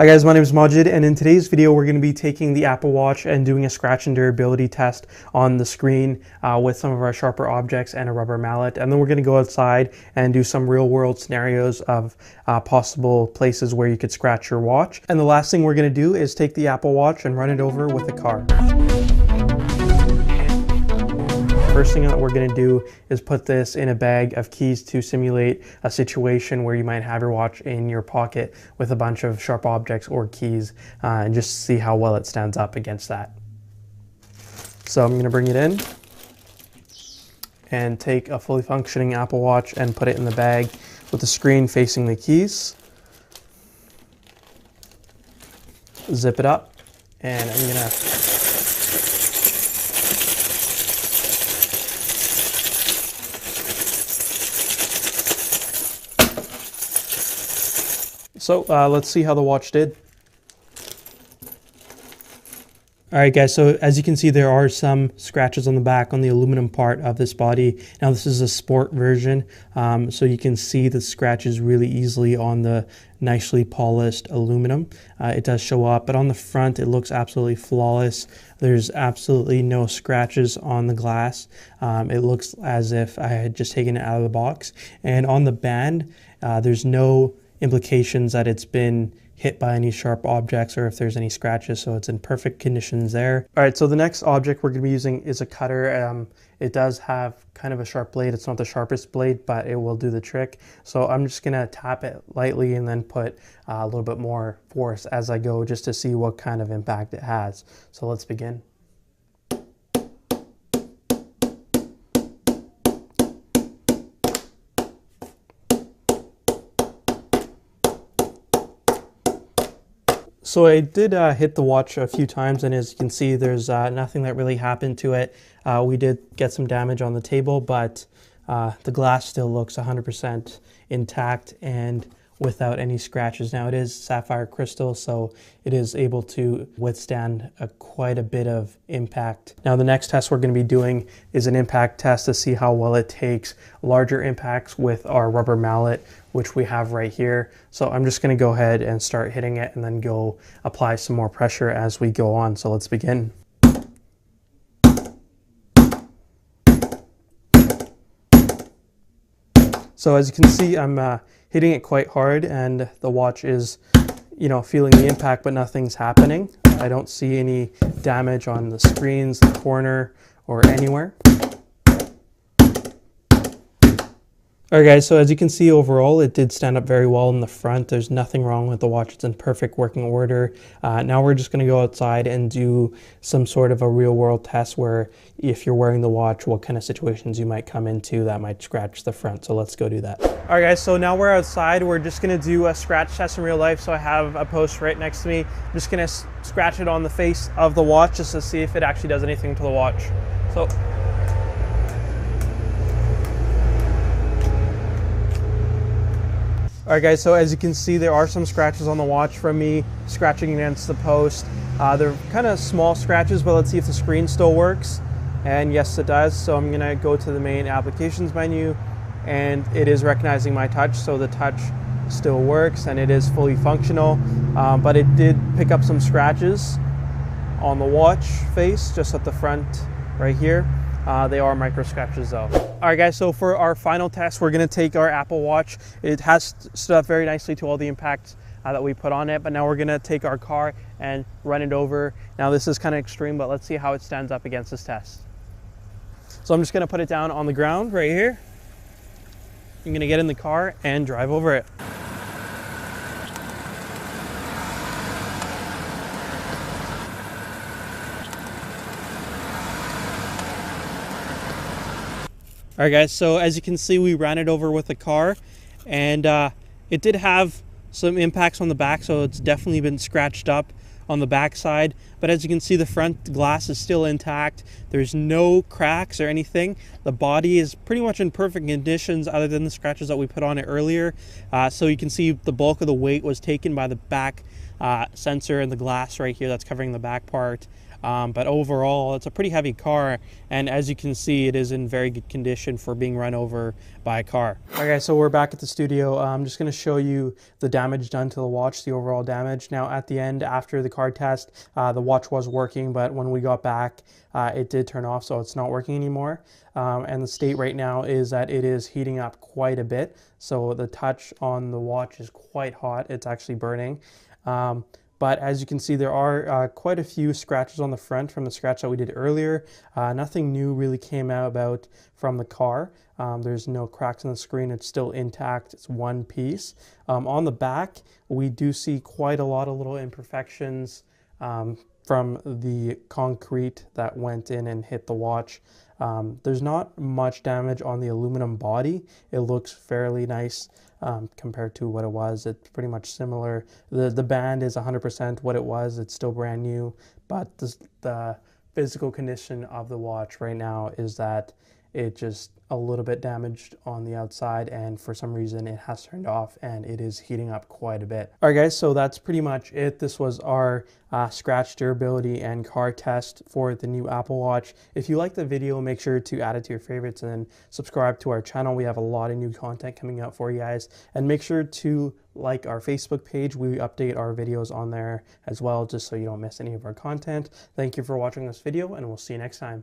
Hi guys, my name is Majid, and in today's video we're going to be taking the Apple Watch and doing a scratch and durability test on the screen with some of our sharper objects and a rubber mallet, and then we're going to go outside and do some real world scenarios of possible places where you could scratch your watch. And the last thing we're going to do is take the Apple Watch and run it over with a car. First thing that we're going to do is put this in a bag of keys to simulate a situation where you might have your watch in your pocket with a bunch of sharp objects or keys and just see how well it stands up against that. So I'm going to bring it in and take a fully functioning Apple Watch and put it in the bag with the screen facing the keys. Zip it up, and I'm going to let's see how the watch did. All right guys, so as you can see there are some scratches on the back on the aluminum part of this body. Now this is a sport version, so you can see the scratches really easily on the nicely polished aluminum. It does show up, but on the front it looks absolutely flawless. There's absolutely no scratches on the glass. It looks as if I had just taken it out of the box. And on the band, there's no implications that it's been hit by any sharp objects or if there's any scratches, so it's in perfect conditions there. All right, so the next object we're going to be using is a cutter. It does have kind of a sharp blade. It's not the sharpest blade, but it will do the trick. So I'm just going to tap it lightly and then put a little bit more force as I go just to see what kind of impact it has. So let's begin. So I did hit the watch a few times, and as you can see, there's nothing that really happened to it. We did get some damage on the table, but the glass still looks 100% intact and without any scratches. Now it is sapphire crystal, so it is able to withstand quite a bit of impact. Now the next test we're going to be doing is an impact test to see how well it takes larger impacts with our rubber mallet, which we have right here. So I'm just going to go ahead and start hitting it and then go apply some more pressure as we go on. So let's begin. So as you can see, I'm hitting it quite hard, and the watch is, feeling the impact, but nothing's happening. I don't see any damage on the screens, the corner, or anywhere. Alright guys, so as you can see overall it did stand up very well in the front. There's nothing wrong with the watch. It's in perfect working order. Now we're just going to go outside and do some sort of a real world test where if you're wearing the watch, what kind of situations you might come into that might scratch the front. So let's go do that. Alright guys, so now we're outside. We're just going to do a scratch test in real life. So I have a post right next to me. I'm just going to scratch it on the face of the watch just to see if it actually does anything to the watch. So alright guys, so as you can see there are some scratches on the watch from me scratching against the post. They're kind of small scratches, but let's see if the screen still works. And yes, it does. So I'm going to go to the main applications menu, and it is recognizing my touch, so the touch still works and it is fully functional. But it did pick up some scratches on the watch face just at the front right here. They are micro scratches though. Alright guys, so for our final test, we're going to take our Apple Watch. It has stood up very nicely to all the impact that we put on it, but now we're going to take our car and run it over. Now this is kind of extreme, but let's see how it stands up against this test. So I'm just going to put it down on the ground right here. I'm going to get in the car and drive over it. Alright guys, so as you can see we ran it over with a car, and it did have some impacts on the back, so it's definitely been scratched up on the back side, but as you can see the front glass is still intact. There's no cracks or anything. The body is pretty much in perfect conditions other than the scratches that we put on it earlier. So you can see the bulk of the weight was taken by the back sensor and the glass right here that's covering the back part. But overall, it's a pretty heavy car, and as you can see, it is in very good condition for being run over by a car. All right, guys, so we're back at the studio. I'm just going to show you the damage done to the watch, the overall damage. Now, at the end, after the car test, the watch was working, but when we got back, it did turn off, so it's not working anymore. And the state right now is that it is heating up quite a bit. So the touch on the watch is quite hot. It's actually burning. But as you can see, there are quite a few scratches on the front from the scratch that we did earlier. Nothing new really came out from the car. There's no cracks in the screen. It's still intact. It's one piece. On the back, we do see quite a lot of little imperfections from the concrete that went in and hit the watch. There's not much damage on the aluminum body. It looks fairly nice compared to what it was. It's pretty much similar. The band is 100% what it was. It's still brand new, but the physical condition of the watch right now is that it just a little bit damaged on the outside, and for some reason it has turned off and it is heating up quite a bit. All right, guys, so that's pretty much it. This was our scratch durability and car test for the new Apple Watch. If you like the video, make sure to add it to your favorites and subscribe to our channel. We have a lot of new content coming out for you guys, and make sure to like our Facebook page. We update our videos on there as well, just so you don't miss any of our content. Thank you for watching this video, and we'll see you next time.